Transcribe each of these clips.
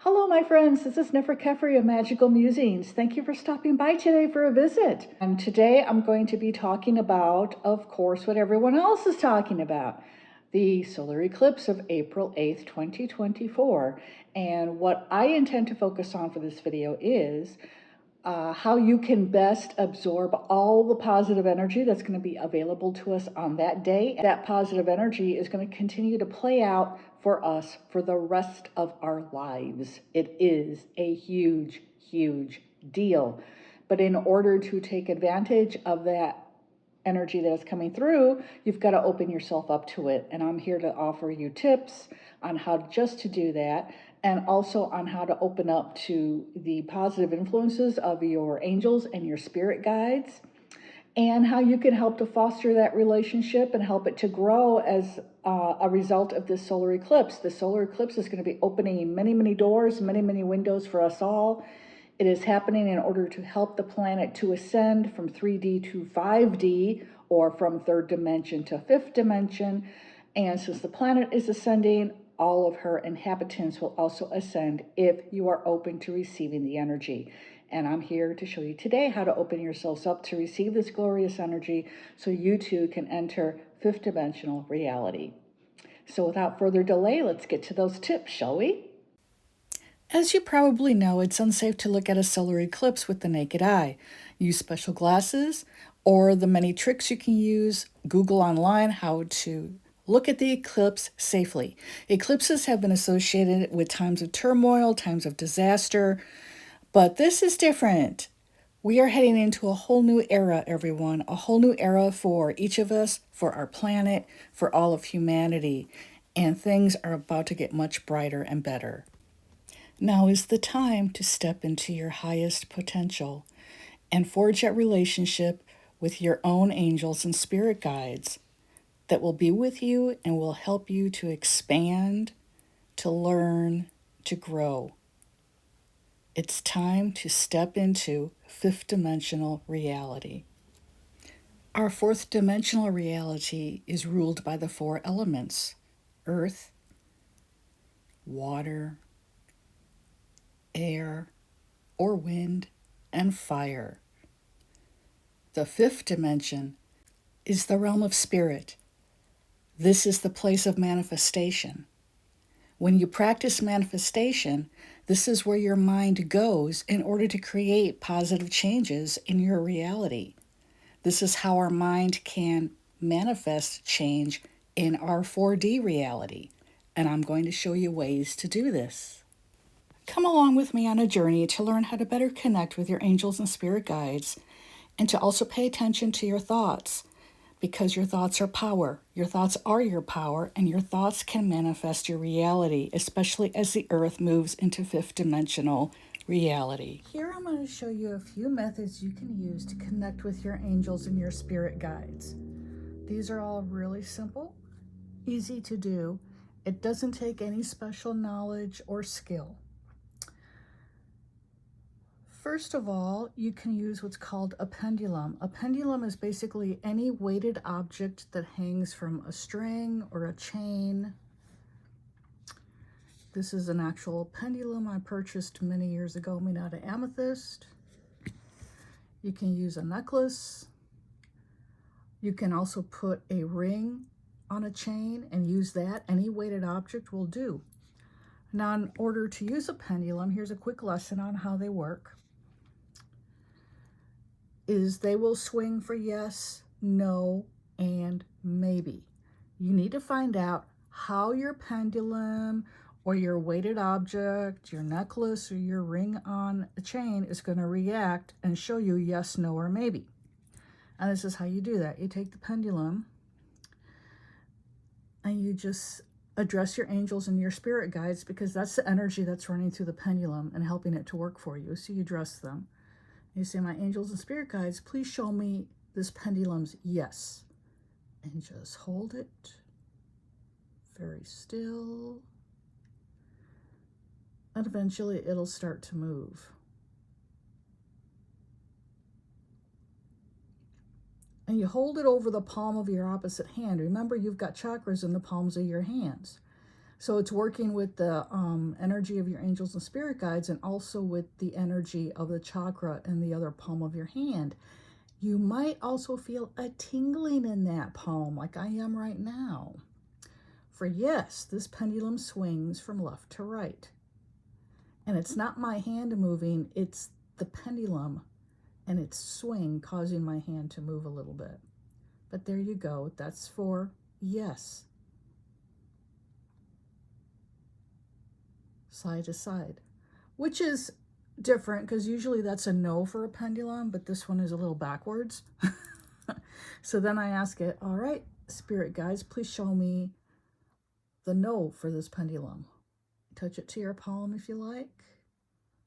Hello, my friends. This is Neferkefri of Magical Musings. Thank you for stopping by today for a visit. And today I'm going to be talking about, of course, what everyone else is talking about, the solar eclipse of April 8th, 2024. And what I intend to focus on for this video is how you can best absorb all the positive energy that's going to be available to us on that day. That positive energy is going to continue to play out for us for the rest of our lives. It is a huge, huge deal. But in order to take advantage of that energy that is coming through, you've got to open yourself up to it. And I'm here to offer you tips on how just to do that, and also on how to open up to the positive influences of your angels and your spirit guides, and how you can help to foster that relationship and help it to grow as a result of this solar eclipse. The solar eclipse is going to be opening many, many doors, many, many windows for us all. It is happening in order to help the planet to ascend from 3D to 5D, or from third dimension to fifth dimension. And since the planet is ascending, all of her inhabitants will also ascend if you are open to receiving the energy. And I'm here to show you today how to open yourselves up to receive this glorious energy so you too can enter fifth dimensional reality. So without further delay, let's get to those tips, shall we? As you probably know, it's unsafe to look at a solar eclipse with the naked eye. Use special glasses or the many tricks you can use. Google online how to look at the eclipse safely. Eclipses have been associated with times of turmoil, times of disaster, but this is different. We are heading into a whole new era, everyone, a whole new era for each of us, for our planet, for all of humanity, and things are about to get much brighter and better. Now is the time to step into your highest potential and forge that relationship with your own angels and spirit guides that will be with you and will help you to expand, to learn, to grow. It's time to step into fifth dimensional reality. Our fourth dimensional reality is ruled by the four elements: earth, water, air, or wind, and fire. The fifth dimension is the realm of spirit. This is the place of manifestation. When you practice manifestation, this is where your mind goes in order to create positive changes in your reality. This is how our mind can manifest change in our 4D reality. And I'm going to show you ways to do this. Come along with me on a journey to learn how to better connect with your angels and spirit guides, and to also pay attention to your thoughts, because your thoughts are power. Your thoughts are your power, and your thoughts can manifest your reality, especially as the earth moves into fifth dimensional reality. Here I'm going to show you a few methods you can use to connect with your angels and your spirit guides. These are all really simple, easy to do. It doesn't take any special knowledge or skill. First of all, you can use what's called a pendulum. A pendulum is basically any weighted object that hangs from a string or a chain. This is an actual pendulum I purchased many years ago, made out of amethyst. You can use a necklace. You can also put a ring on a chain and use that. Any weighted object will do. Now, in order to use a pendulum, here's a quick lesson on how they work. Is they will swing for yes, no, and maybe. You need to find out how your pendulum or your weighted object, your necklace, or your ring on a chain is going to react and show you yes, no, or maybe. And this is how you do that. You take the pendulum and you just address your angels and your spirit guides, because that's the energy that's running through the pendulum and helping it to work for you. So you address them. You say, my angels and spirit guides, please show me this pendulum's yes. And just hold it very still. And eventually it'll start to move. And you hold it over the palm of your opposite hand. Remember, you've got chakras in the palms of your hands. So it's working with the energy of your angels and spirit guides, and also with the energy of the chakra in the other palm of your hand. You might also feel a tingling in that palm, like I am right now. For yes, this pendulum swings from left to right. And it's not my hand moving, it's the pendulum and its swing causing my hand to move a little bit. But there you go. That's for yes. Side to side, which is different because usually that's a no for a pendulum, but this one is a little backwards. So then I ask it, all right, spirit guides, please show me the no for this pendulum. Touch it to your palm if you like.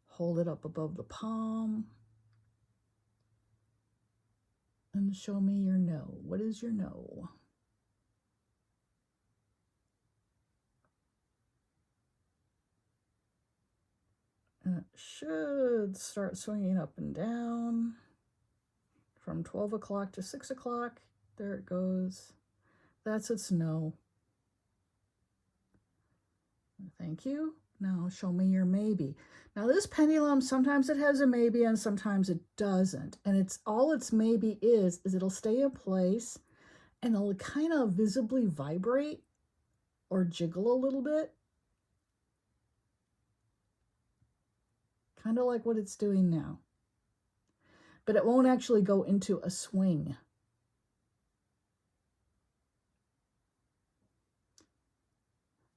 Hold it up above the palm. And show me your no. What is your no? And it should start swinging up and down from 12 o'clock to 6 o'clock. There it goes. That's its no. Thank you. Now show me your maybe. Now this pendulum, sometimes it has a maybe and sometimes it doesn't. And it's all its maybe is it'll stay in place and it'll kind of visibly vibrate or jiggle a little bit. Kind of like what it's doing now. But it won't actually go into a swing.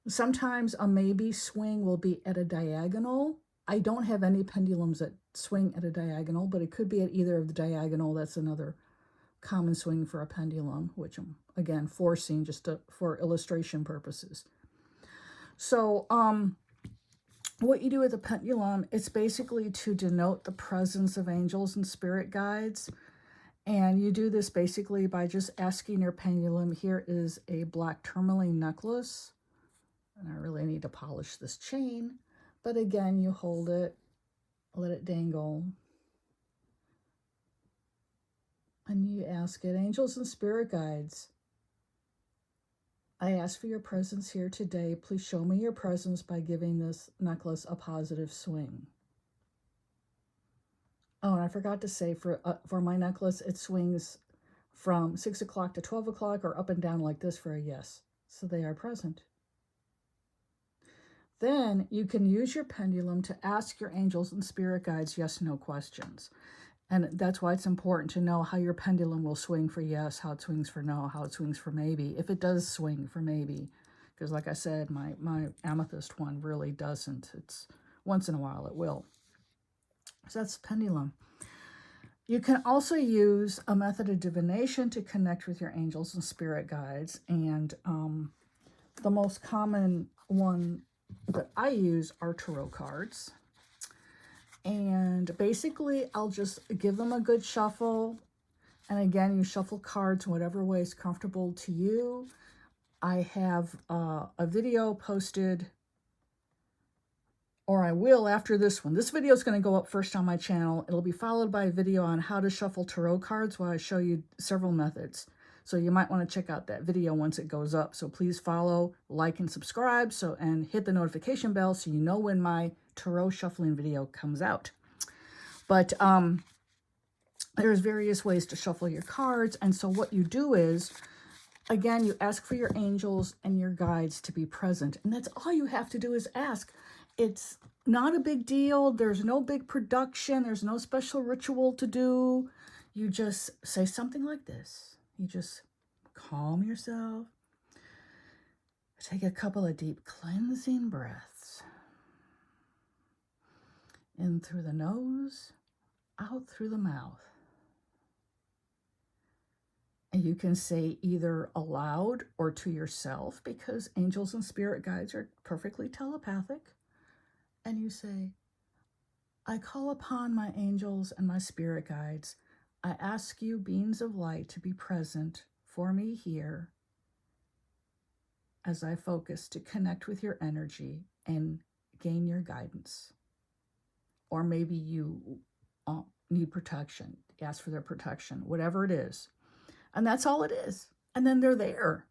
Sometimes a maybe swing will be at a diagonal. I don't have any pendulums that swing at a diagonal, but it could be at either of the diagonal. That's another common swing for a pendulum, which I'm, again, forcing just for illustration purposes. So what you do with a pendulum, it's basically to denote the presence of angels and spirit guides. And you do this basically by just asking your pendulum, here is a black tourmaline necklace. And I really need to polish this chain. But again, you hold it, let it dangle. And you ask it, angels and spirit guides, I ask for your presence here today. Please show me your presence by giving this necklace a positive swing. Oh, and I forgot to say, for my necklace, it swings from 6 o'clock to 12 o'clock or up and down like this for a yes. So they are present. Then you can use your pendulum to ask your angels and spirit guides yes/no questions. And that's why it's important to know how your pendulum will swing for yes, how it swings for no, how it swings for maybe, if it does swing for maybe. Because like I said, my amethyst one really doesn't. It's once in a while it will. So that's pendulum. You can also use a method of divination to connect with your angels and spirit guides. And the most common one that I use are tarot cards. And basically, I'll just give them a good shuffle. And again, you shuffle cards in whatever way is comfortable to you. I have a video posted, or I will after this one. This video is going to go up first on my channel. It'll be followed by a video on how to shuffle tarot cards where I show you several methods. So you might want to check out that video once it goes up. So please follow, like, and subscribe, and hit the notification bell so you know when my tarot shuffling video comes out. But there's various ways to shuffle your cards. And so what you do is, again, you ask for your angels and your guides to be present. And that's all you have to do is ask. It's not a big deal. There's no big production. There's no special ritual to do. You just say something like this. You just calm yourself. Take a couple of deep cleansing breaths. In through the nose, out through the mouth. And you can say either aloud or to yourself, because angels and spirit guides are perfectly telepathic. And you say, I call upon my angels and my spirit guides. I ask you, beings of light, to be present for me here as I focus to connect with your energy and gain your guidance. Or maybe you need protection, ask for their protection, whatever it is. And that's all it is. And then they're there.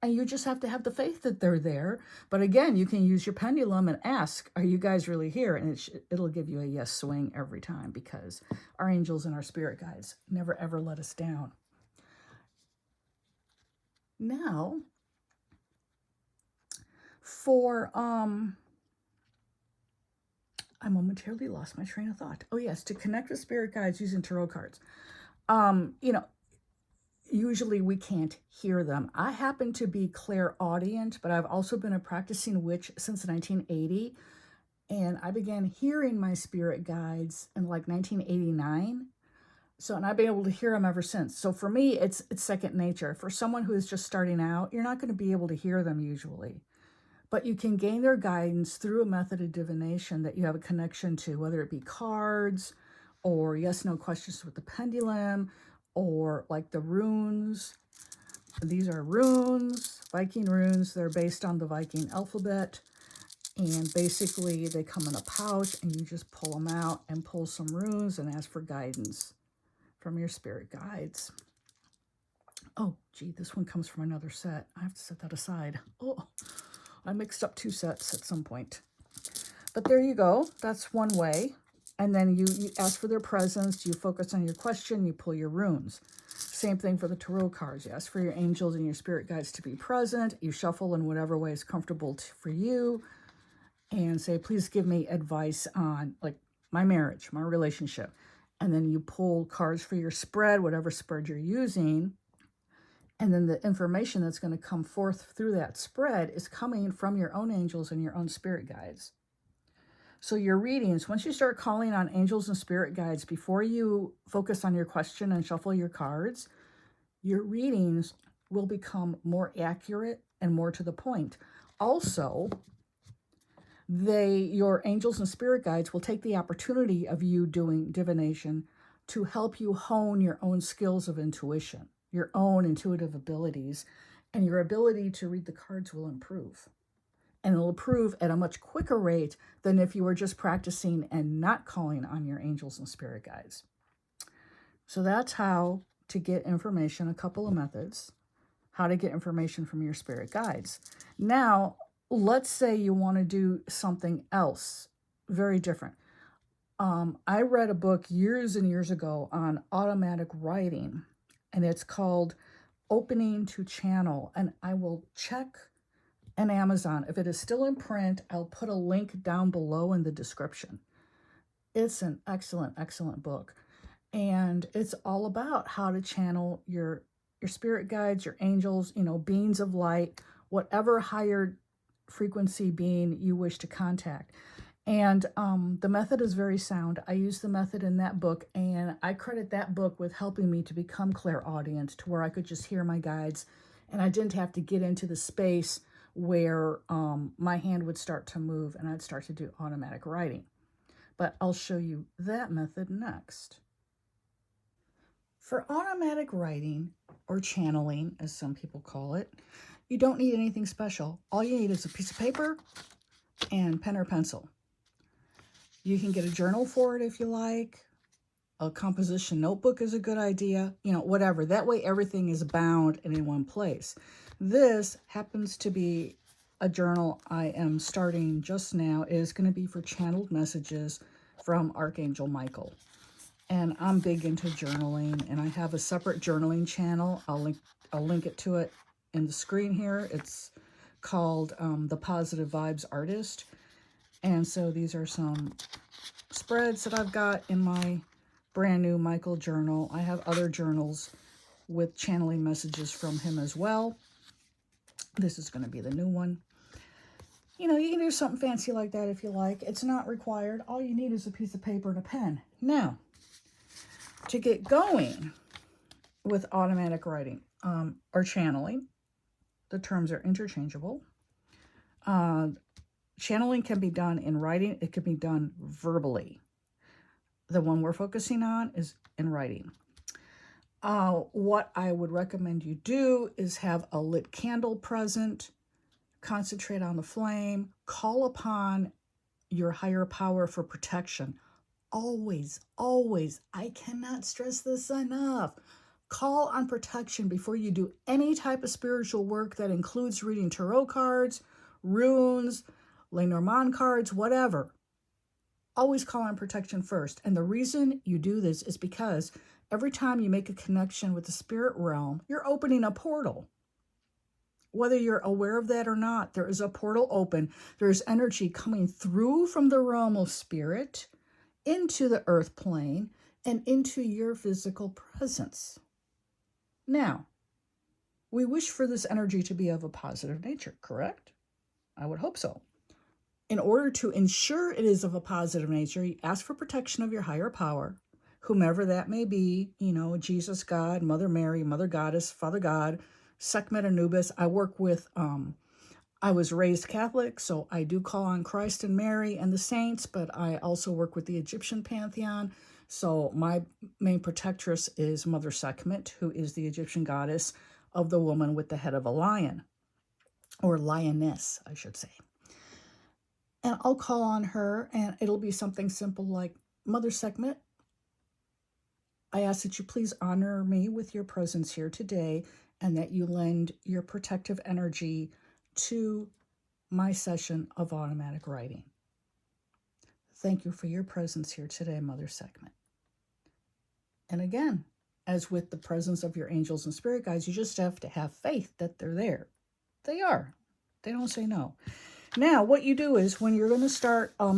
And you just have to have the faith that they're there. But again, you can use your pendulum and ask, are you guys really here? And it'll give you a yes swing every time, because our angels and our spirit guides never ever let us down. Now, for I momentarily lost my train of thought. Oh yes, to connect with spirit guides using tarot cards. You know, usually we can't hear them. I happen to be clairaudient, but I've also been a practicing witch since 1980. And I began hearing my spirit guides in like 1989. So, and I've been able to hear them ever since. So for me, it's second nature. For someone who is just starting out, you're not going to be able to hear them usually. But you can gain their guidance through a method of divination that you have a connection to, whether it be cards or yes-no questions with the pendulum, or like the runes. These are runes, Viking runes. They're based on the Viking alphabet. And basically they come in a pouch, and you just pull them out and pull some runes and ask for guidance from your spirit guides. Oh, gee, this one comes from another set. I have to set that aside. Oh, I mixed up two sets at some point. But there you go. That's one way. And then you ask for their presence. You focus on your question. You pull your runes. Same thing for the tarot cards. You ask for your angels and your spirit guides to be present. You shuffle in whatever way is comfortable for you. And say, please give me advice on like my marriage, my relationship. And then you pull cards for your spread, whatever spread you're using. And then the information that's going to come forth through that spread is coming from your own angels and your own spirit guides. So your readings, once you start calling on angels and spirit guides, before you focus on your question and shuffle your cards, your readings will become more accurate and more to the point. Also, your angels and spirit guides will take the opportunity of you doing divination to help you hone your own skills of intuition, your own intuitive abilities, and your ability to read the cards will improve. And it'll improve at a much quicker rate than if you were just practicing and not calling on your angels and spirit guides. So that's how to get information, a couple of methods, how to get information from your spirit guides. Now, let's say you want to do something else very different. I read a book years and years ago on automatic writing, and it's called Opening to Channel. And I will check on Amazon. If it is still in print, I'll put a link down below in the description. It's an excellent, excellent book. And it's all about how to channel your spirit guides, your angels, beings of light, whatever higher frequency being you wish to contact. And the method is very sound. I use the method in that book, and I credit that book with helping me to become clairaudient, to where I could just hear my guides, and I didn't have to get into the space where my hand would start to move and I'd start to do automatic writing. But I'll show you that method next. For automatic writing, or channeling, as some people call it, you don't need anything special. All you need is a piece of paper and pen or pencil. You can get a journal for it if you like. A composition notebook is a good idea. Whatever. That way everything is bound and in one place. This happens to be a journal I am starting just now. It is going to be for channeled messages from Archangel Michael. And I'm big into journaling, and I have a separate journaling channel. I'll link it to it in the screen here. It's called The Positive Vibes Artist. And so these are some spreads that I've got in my brand new Michael journal. I have other journals with channeling messages from him as well. This is going to be the new one. You can do something fancy like that if you like. It's not required. All you need is a piece of paper and a pen. Now, to get going with automatic writing or channeling, the terms are interchangeable. Channeling can be done in writing. It can be done verbally. The one we're focusing on is in writing. What I would recommend you do is have a lit candle present, concentrate on the flame, call upon your higher power for protection. Always, always, I cannot stress this enough. Call on protection before you do any type of spiritual work that includes reading tarot cards, runes, Lenormand cards, whatever. Always call on protection first. And the reason you do this is because every time you make a connection with the spirit realm, you're opening a portal. Whether you're aware of that or not, there is a portal open. There's energy coming through from the realm of spirit into the earth plane and into your physical presence. Now, we wish for this energy to be of a positive nature, correct? I would hope so. In order to ensure it is of a positive nature, you ask for protection of your higher power, whomever that may be, Jesus, God, Mother Mary, Mother Goddess, Father God, Sekhmet, Anubis. I work with, I was raised Catholic, so I do call on Christ and Mary and the saints, but I also work with the Egyptian pantheon. So my main protectress is Mother Sekhmet, who is the Egyptian goddess of the woman with the head of a lion, or lioness, I should say. And I'll call on her, and it'll be something simple like, Mother Sekhmet, I ask that you please honor me with your presence here today, and that you lend your protective energy to my session of automatic writing. Thank you for your presence here today, Mother Sekhmet. And again, as with the presence of your angels and spirit guides, you just have to have faith that they're there. They are. They don't say no. Now, what you do is when you're going to start a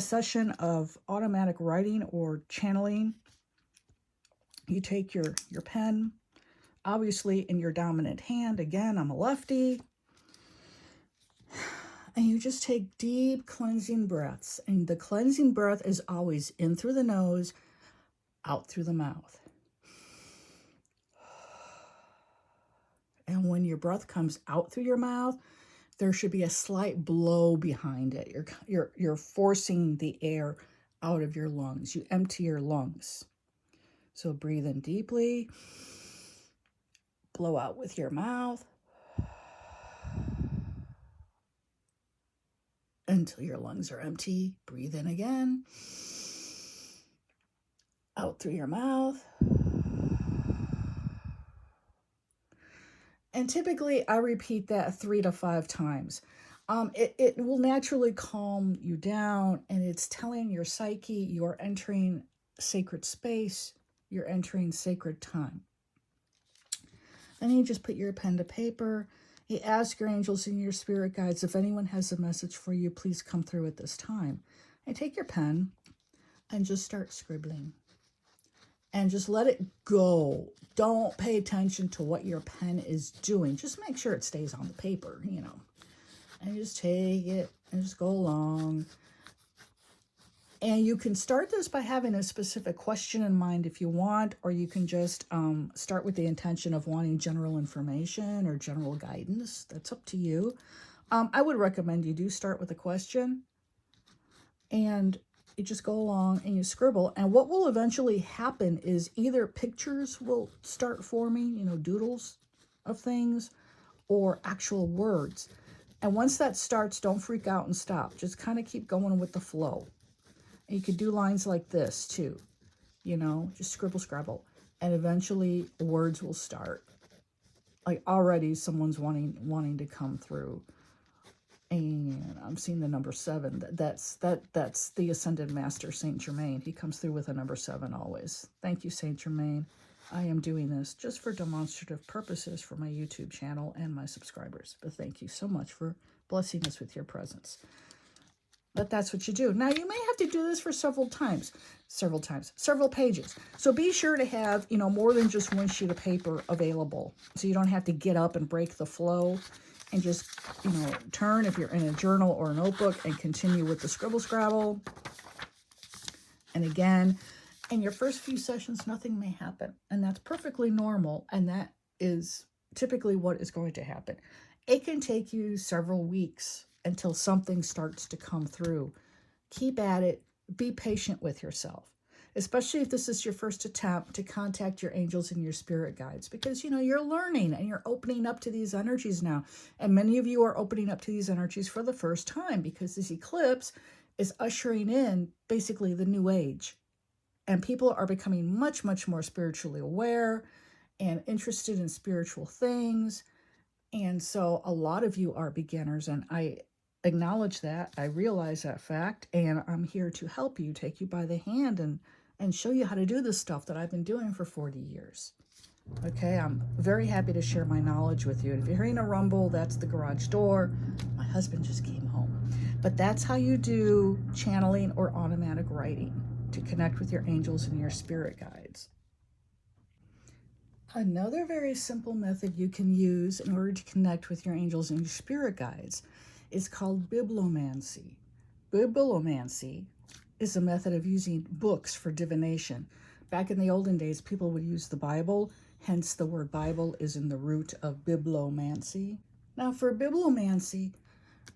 session of automatic writing or channeling, you take your pen, obviously in your dominant hand. Again, I'm a lefty. And you just take deep cleansing breaths. And the cleansing breath is always in through the nose, out through the mouth. And when your breath comes out through your mouth, there should be a slight blow behind it. You're forcing the air out of your lungs. You empty your lungs. So breathe in deeply. Blow out with your mouth until your lungs are empty. Breathe in again. Out through your mouth. And typically I repeat that 3 to 5 times. It will naturally calm you down, and it's telling your psyche you are entering sacred space, you're entering sacred time. And you just put your pen to paper. You ask your angels and your spirit guides, if anyone has a message for you, please come through at this time. And take your pen and just start scribbling. And just let it go. Don't pay attention to what your pen is doing. Just make sure it stays on the paper, And just take it and just go along. And you can start this by having a specific question in mind if you want, or you can just start with the intention of wanting general information or general guidance. That's up to you. I would recommend you do start with a question, and you just go along and you scribble. And what will eventually happen is either pictures will start forming, doodles of things, or actual words. And once that starts, don't freak out and stop. Just kind of keep going with the flow. And you could do lines like this too, just scribble, scrabble. And eventually words will start. Like already someone's wanting to come through. And I'm seeing the number 7. That's the Ascended Master, Saint Germain. He comes through with a number 7 always. Thank you, Saint Germain. I am doing this just for demonstrative purposes for my YouTube channel and my subscribers. But thank you so much for blessing us with your presence. But that's what you do. Now, you may have to do this for several pages. So be sure to have, more than just one sheet of paper available. So you don't have to get up and break the flow and just, turn if you're in a journal or a notebook and continue with the scribble scrabble. And again, in your first few sessions, nothing may happen. And that's perfectly normal. And that is typically what is going to happen. It can take you several weeks until something starts to come through. Keep at it. Be patient with yourself, especially if this is your first attempt to contact your angels and your spirit guides, because, you're learning and you're opening up to these energies now. And many of you are opening up to these energies for the first time because this eclipse is ushering in basically the new age. And people are becoming much, much more spiritually aware and interested in spiritual things. And so a lot of you are beginners, and I acknowledge that. I realize that fact, and I'm here to help you, take you by the hand, and show you how to do this stuff that I've been doing for 40 years. Okay, I'm very happy to share my knowledge with you. And if you're hearing a rumble, that's the garage door. My husband just came home. But that's how you do channeling or automatic writing to connect with your angels and your spirit guides. Another very simple method you can use in order to connect with your angels and your spirit guides is called Bibliomancy. Bibliomancy is a method of using books for divination. Back in the olden days, people would use the Bible, hence the word Bible is in the root of Bibliomancy. Now for Bibliomancy,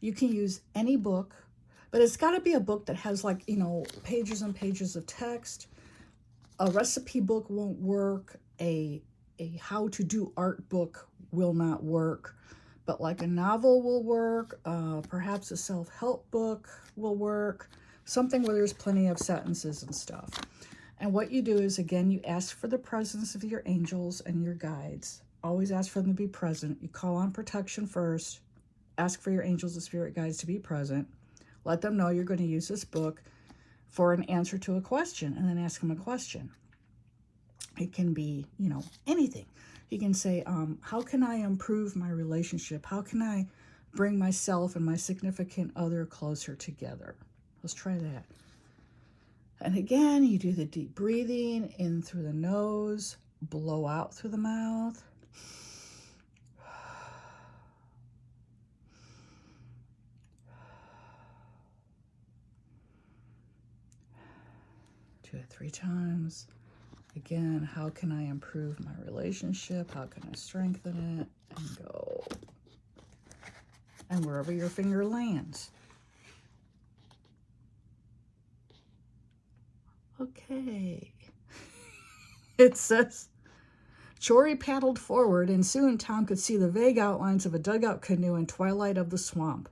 you can use any book, but it's got to be a book that has like, pages and pages of text. A recipe book won't work. A how to do art book will not work, but like a novel will work. Perhaps a self-help book will work. Something where there's plenty of sentences and stuff. And what you do is, again, you ask for the presence of your angels and your guides. Always ask for them to be present. You call on protection first. Ask for your angels and spirit guides to be present. Let them know you're going to use this book for an answer to a question, and then ask them a question. It can be, anything. You can say, how can I improve my relationship? How can I bring myself and my significant other closer together? Let's try that. And again, you do the deep breathing in through the nose, blow out through the mouth. Do it 3 times. Again, how can I improve my relationship? How can I strengthen it? And go. And wherever your finger lands. Okay. It says, Chory paddled forward, and soon Tom could see the vague outlines of a dugout canoe in twilight of the swamp.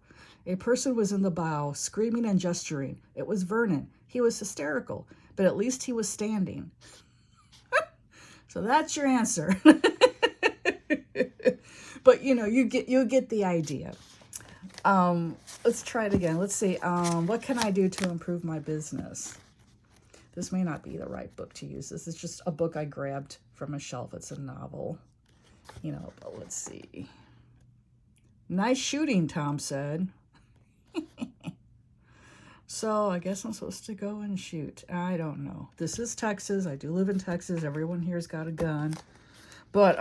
A person was in the bow, screaming and gesturing. It was Vernon. He was hysterical, but at least he was standing. So that's your answer. But you get the idea. Let's try it again. Let's see. What can I do to improve my business? This may not be the right book to use. This is just a book I grabbed from a shelf. It's a novel. But let's see. Nice shooting, Tom said. So I guess I'm supposed to go and shoot. I don't know. This is Texas. I do live in Texas. Everyone here's got a gun. But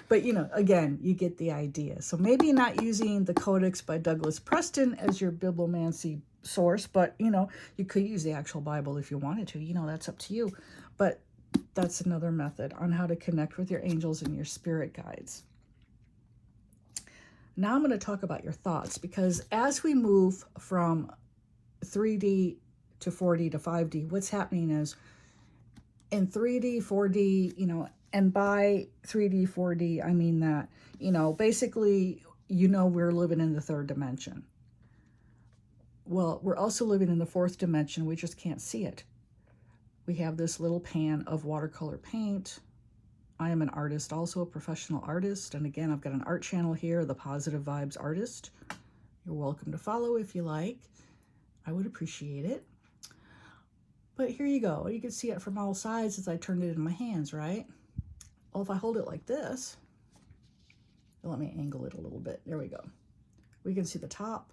again, you get the idea. So maybe not using the Codex by Douglas Preston as your Bibliomancy source, but you could use the actual Bible if you wanted to. That's up to you. But that's another method on how to connect with your angels and your spirit guides. Now I'm going to talk about your thoughts, because as we move from 3D to 4D to 5D, what's happening is in 3D, 4D, and by 3D, 4D, I mean that, basically, we're living in the 3rd dimension. Well, we're also living in the 4th dimension. We just can't see it. We have this little pan of watercolor paint. I am an artist, also a professional artist. And again, I've got an art channel here, The Positive Vibes Artist. You're welcome to follow if you like. I would appreciate it. But here you go. You can see it from all sides as I turned it in my hands, right? Well, if I hold it like this, let me angle it a little bit. There we go. We can see the top.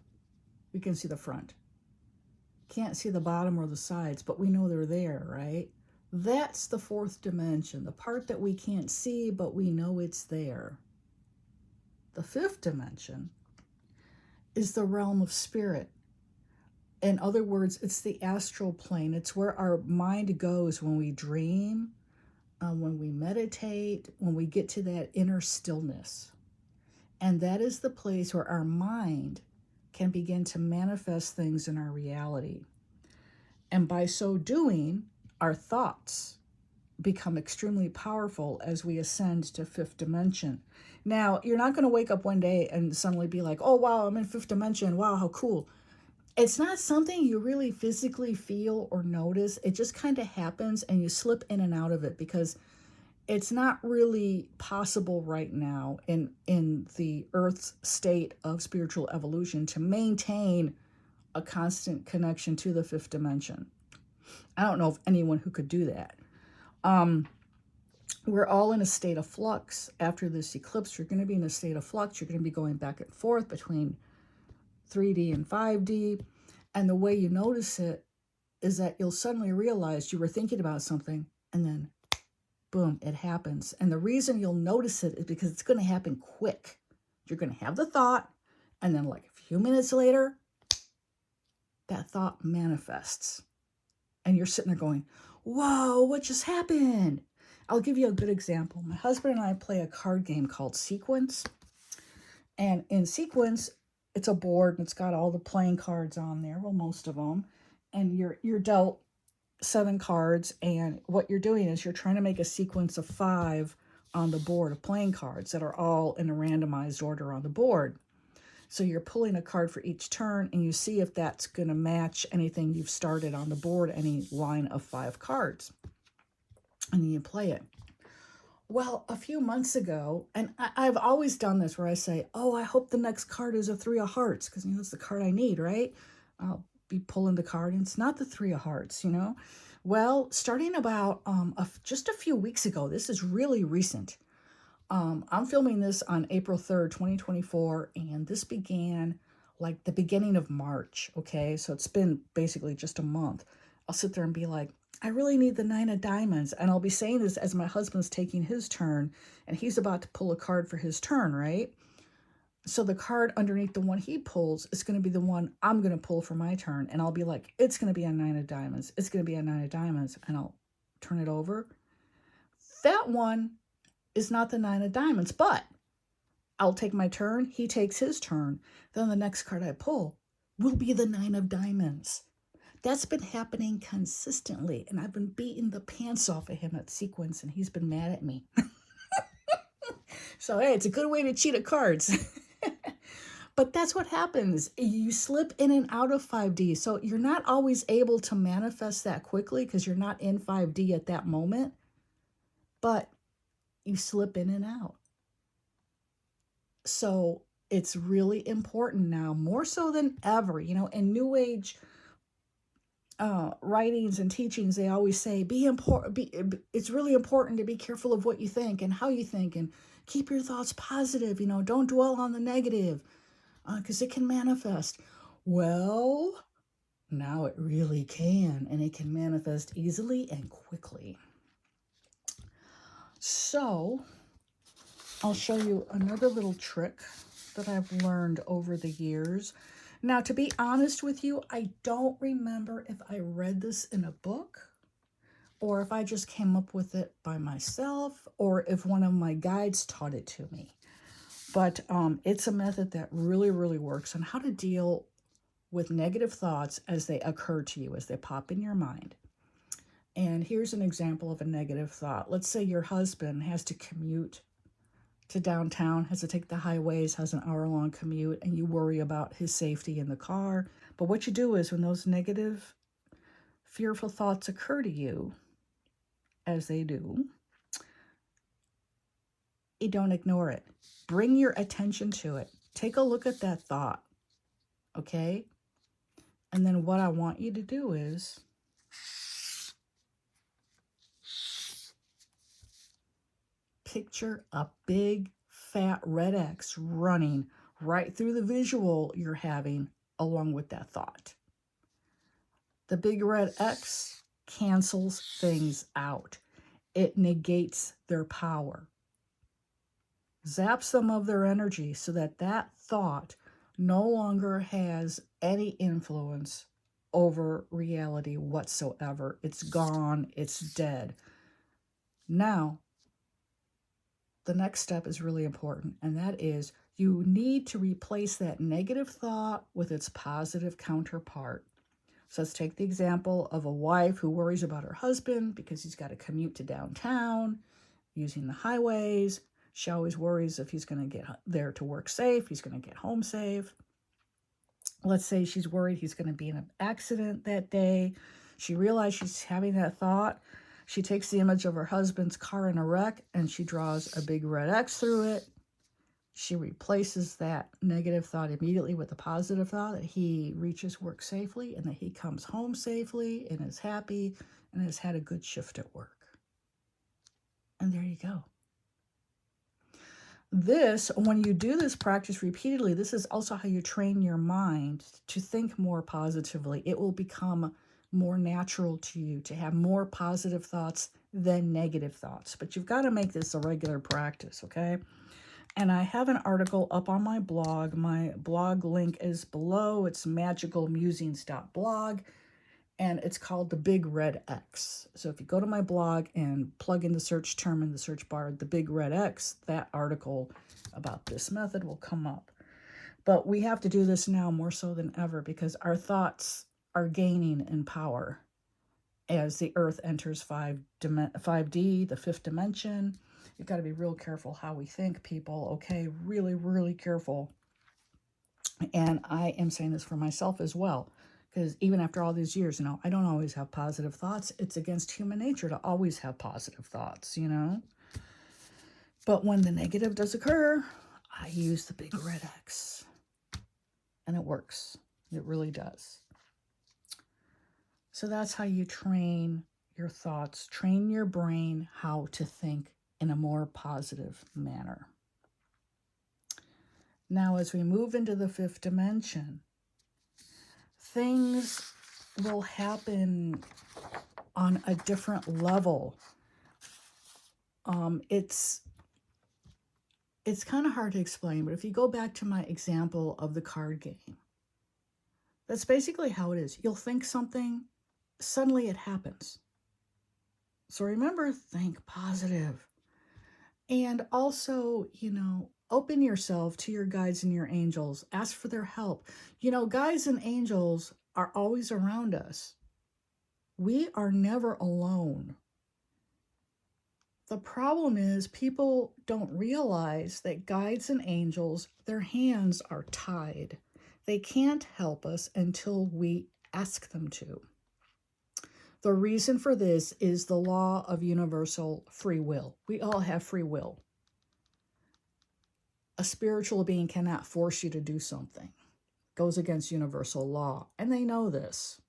We can see the front. Can't see the bottom or the sides, but we know they're there, right? That's the 4th dimension, the part that we can't see, but we know it's there. The 5th dimension is the realm of spirit. In other words, it's the astral plane. It's where our mind goes when we dream, when we meditate, when we get to that inner stillness. And that is the place where our mind can begin to manifest things in our reality. And by so doing, our thoughts become extremely powerful as we ascend to 5th dimension. Now, you're not going to wake up one day and suddenly be like, oh, wow, I'm in 5th dimension. Wow, how cool. It's not something you really physically feel or notice. It just kind of happens and you slip in and out of it because it's not really possible right now in the Earth's state of spiritual evolution to maintain a constant connection to the fifth dimension. I don't know of anyone who could do that. We're all in a state of flux. After this eclipse, you're going to be in a state of flux. You're going to be going back and forth between 3D and 5D. And the way you notice it is that you'll suddenly realize you were thinking about something and then boom, it happens. And the reason you'll notice it is because it's going to happen quick. You're going to have the thought, and then like a few minutes later, that thought manifests. And you're sitting there going, whoa, what just happened? I'll give you a good example. My husband and I play a card game called Sequence. And in Sequence, it's a board and it's got all the playing cards on there, well, most of them. And you're dealt 7 cards, and what you're doing is you're trying to make a sequence of 5 on the board of playing cards that are all in a randomized order on the board. So you're pulling a card for each turn, and you see if that's going to match anything you've started on the board, any line of 5 cards. And then you play it. Well, a few months ago, and I've always done this where I say, oh, I hope the next card is a 3 of hearts, because that's the card I need, right? I'll be pulling the card, and it's not the 3 of hearts, Well, starting about just a few weeks ago, this is really recent. I'm filming this on April 3rd, 2024, and this began like the beginning of March, okay? So it's been basically just a month. I'll sit there and be like, I really need the 9 of diamonds, and I'll be saying this as my husband's taking his turn, and he's about to pull a card for his turn, right? So the card underneath the one he pulls is going to be the one I'm going to pull for my turn. And I'll be like, it's going to be a 9 of diamonds. It's going to be a 9 of diamonds. And I'll turn it over. That one is not the 9 of diamonds, but I'll take my turn. He takes his turn. Then the next card I pull will be the 9 of diamonds. That's been happening consistently. And I've been beating the pants off of him at Sequence, and he's been mad at me. So, hey, it's a good way to cheat at cards. But that's what happens. You slip in and out of 5D. So you're not always able to manifest that quickly because you're not in 5D at that moment. But you slip in and out. So it's really important now, more so than ever. In New Age writings and teachings, they always say, it's really important to be careful of what you think and how you think, and keep your thoughts positive. Don't dwell on the negative. Because it can manifest. Well, now it really can, and it can manifest easily and quickly. So, I'll show you another little trick that I've learned over the years. Now, to be honest with you, I don't remember if I read this in a book, or if I just came up with it by myself, or if one of my guides taught it to me. But it's a method that really, really works on how to deal with negative thoughts as they occur to you, as they pop in your mind. And here's an example of a negative thought. Let's say your husband has to commute to downtown, has to take the highways, has an hour-long commute, and you worry about his safety in the car. But what you do is when those negative, fearful thoughts occur to you, as they do, you don't ignore it. Bring your attention to it. Take a look at that thought, okay? And then what I want you to do is picture a big, fat red X running right through the visual you're having along with that thought. The big red X cancels things out. It negates their power. Zaps them of their energy so that that thought no longer has any influence over reality whatsoever. It's gone. It's dead. Now, the next step is really important, and that is you need to replace that negative thought with its positive counterpart. So let's take the example of a wife who worries about her husband because he's got to commute to downtown using the highways. She always worries if he's going to get there to work safe, he's going to get home safe. Let's say she's worried he's going to be in an accident that day. She realizes she's having that thought. She takes the image of her husband's car in a wreck and she draws a big red X through it. She replaces that negative thought immediately with a positive thought that he reaches work safely and that he comes home safely and is happy and has had a good shift at work. And there you go. This, when you do this practice repeatedly, this is also how you train your mind to think more positively. It will become more natural to you to have more positive thoughts than negative thoughts. But you've got to make this a regular practice, okay? And I have an article up on my blog. My blog link is below. It's magicalmusings.blog. And it's called The Big Red X. So if you go to my blog and plug in the search term in the search bar, The Big Red X, that article about this method will come up. But we have to do this now more so than ever because our thoughts are gaining in power as the earth enters 5D, the fifth dimension. You've got to be real careful how we think, people, okay? Really, really careful. And I am saying this for myself as well. Because even after all these years, I don't always have positive thoughts. It's against human nature to always have positive thoughts, But when the negative does occur, I use the big red X. And it works. It really does. So that's how you train your thoughts, train your brain how to think in a more positive manner. Now, as we move into the fifth dimension, things will happen on a different level. It's kind of hard to explain, but if you go back to my example of the card game, that's basically how it is. You'll think something, suddenly it happens. So remember, think positive. And also, open yourself to your guides and your angels. Ask for their help. Guides and angels are always around us. We are never alone. The problem is people don't realize that guides and angels, their hands are tied. They can't help us until we ask them to. The reason for this is the law of universal free will. We all have free will. A spiritual being cannot force you to do something. It goes against universal law, and they know this.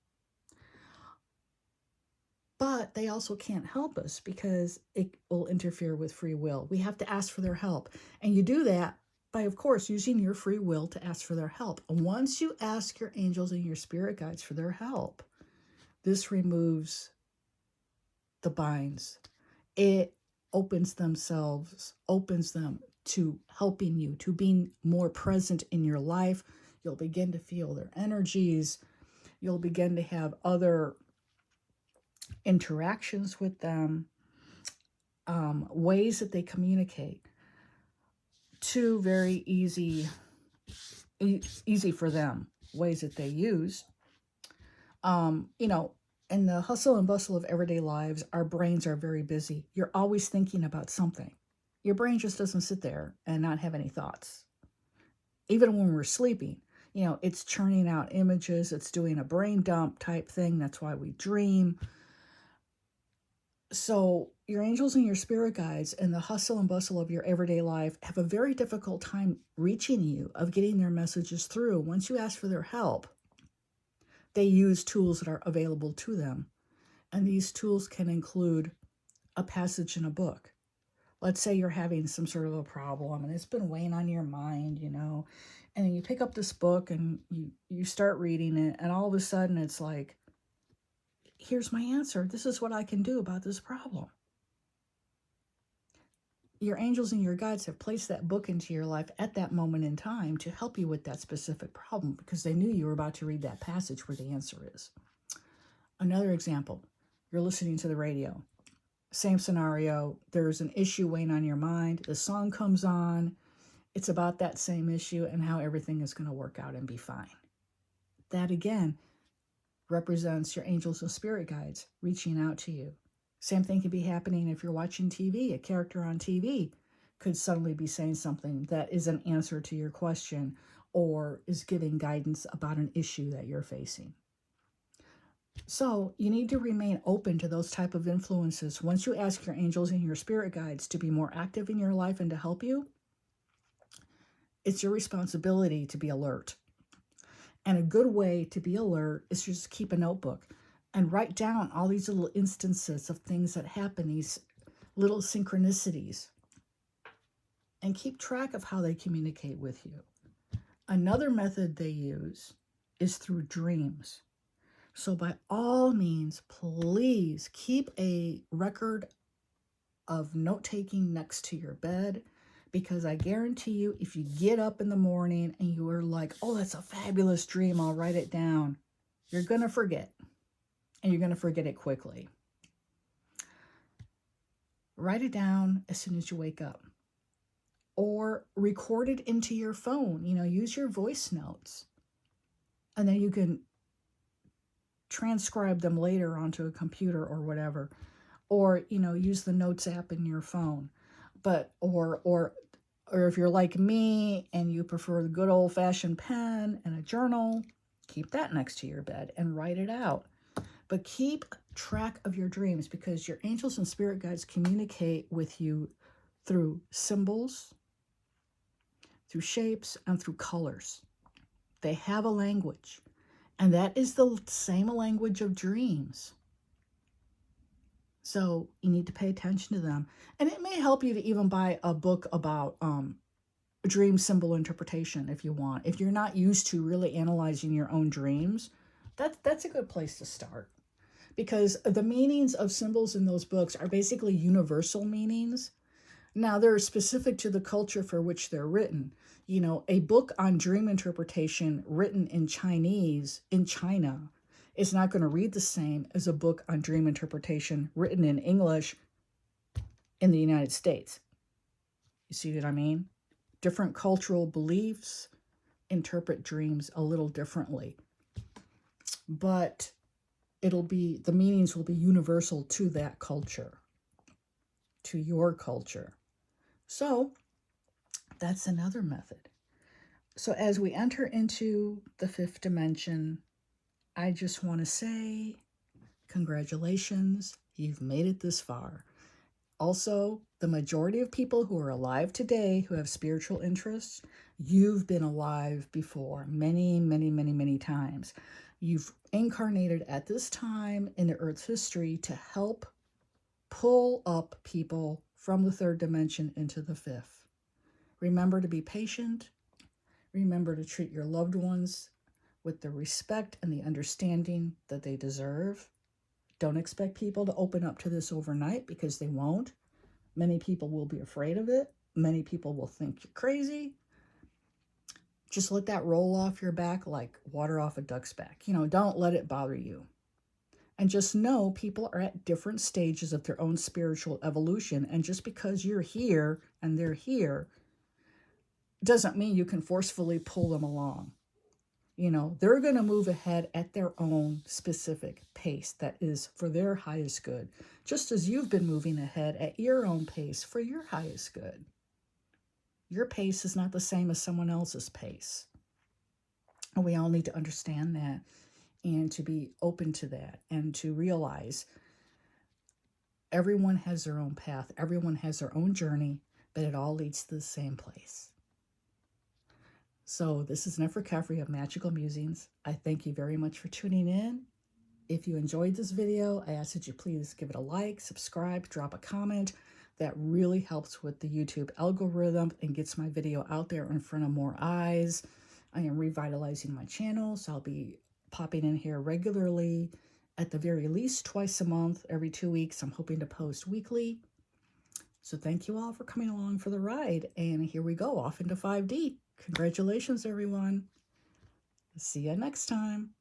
But they also can't help us because it will interfere with free will. We have to ask for their help. And you do that by, of course, using your free will to ask for their help. And once you ask your angels and your spirit guides for their help, this removes the binds. It opens them to helping you, to being more present in your life. You'll begin to feel their energies. You'll begin to have other interactions with them, ways that they communicate. Two very easy for them ways that they use. In the hustle and bustle of everyday lives, our brains are very busy. You're always thinking about something. Your brain just doesn't sit there and not have any thoughts. Even when we're sleeping, it's churning out images. It's doing a brain dump type thing. That's why we dream. So your angels and your spirit guides in the hustle and bustle of your everyday life have a very difficult time reaching you, of getting their messages through. Once you ask for their help, they use tools that are available to them. And these tools can include a passage in a book. Let's say you're having some sort of a problem and it's been weighing on your mind, and then you pick up this book and you start reading it, and all of a sudden it's like, here's my answer. This is what I can do about this problem. Your angels and your guides have placed that book into your life at that moment in time to help you with that specific problem because they knew you were about to read that passage where the answer is. Another example, you're listening to the radio. Same scenario, there's an issue weighing on your mind. The song comes on. It's about that same issue and how everything is going to work out and be fine. That again represents your angels and spirit guides reaching out to you. Same thing could be happening if you're watching TV. A character on TV could suddenly be saying something that is an answer to your question, or is giving guidance about an issue that you're facing. So you need to remain open to those type of influences. Once you ask your angels and your spirit guides to be more active in your life and to help you, it's your responsibility to be alert. And a good way to be alert is to just keep a notebook and write down all these little instances of things that happen, these little synchronicities, and keep track of how they communicate with you. Another method they use is through dreams. So by all means, please keep a record of note-taking next to your bed, because I guarantee you, if you get up in the morning and you are like, oh, that's a fabulous dream, I'll write it down, you're going to forget, and you're going to forget it quickly. Write it down as soon as you wake up, or record it into your phone. Use your voice notes, and then you can transcribe them later onto a computer or whatever, or use the notes app in your phone. But or if you're like me and you prefer the good old-fashioned pen and a journal, keep that next to your bed and write it out. But keep track of your dreams, because your angels and spirit guides communicate with you through symbols, through shapes, and through colors. They have a language, and that is the same language of dreams. So you need to pay attention to them. And it may help you to even buy a book about dream symbol interpretation if you want. If you're not used to really analyzing your own dreams, that's a good place to start. Because the meanings of symbols in those books are basically universal meanings. Now, they're specific to the culture for which they're written. A book on dream interpretation written in Chinese in China is not going to read the same as a book on dream interpretation written in English in the United States. You see what I mean? Different cultural beliefs interpret dreams a little differently. But the meanings will be universal to that culture, to your culture. So that's another method. So as we enter into the fifth dimension, I just want to say congratulations, you've made it this far. Also, the majority of people who are alive today who have spiritual interests, you've been alive before many, many, many, many times. You've incarnated at this time in the Earth's history to help pull up people from the third dimension into the fifth. Remember to be patient. Remember to treat your loved ones with the respect and the understanding that they deserve. Don't expect people to open up to this overnight, because they won't. Many people will be afraid of it. Many people will think you're crazy. Just let that roll off your back like water off a duck's back. Don't let it bother you. And just know people are at different stages of their own spiritual evolution. And just because you're here and they're here doesn't mean you can forcefully pull them along. They're going to move ahead at their own specific pace that is for their highest good, just as you've been moving ahead at your own pace for your highest good. Your pace is not the same as someone else's pace. And we all need to understand that, and to be open to that, and to realize everyone has their own path, everyone has their own journey, but it all leads to the same place. So this is Nefer Kefri of Magical Musings. I thank you very much for tuning in. If you enjoyed this video, I ask that you please give it a like, subscribe, drop a comment. That really helps with the YouTube algorithm and gets my video out there in front of more eyes. I am revitalizing my channel, so I'll be popping in here regularly, at the very least twice a month, every 2 weeks. I'm hoping to post weekly. So thank you all for coming along for the ride. And here we go, off into 5D. Congratulations, everyone. See you next time.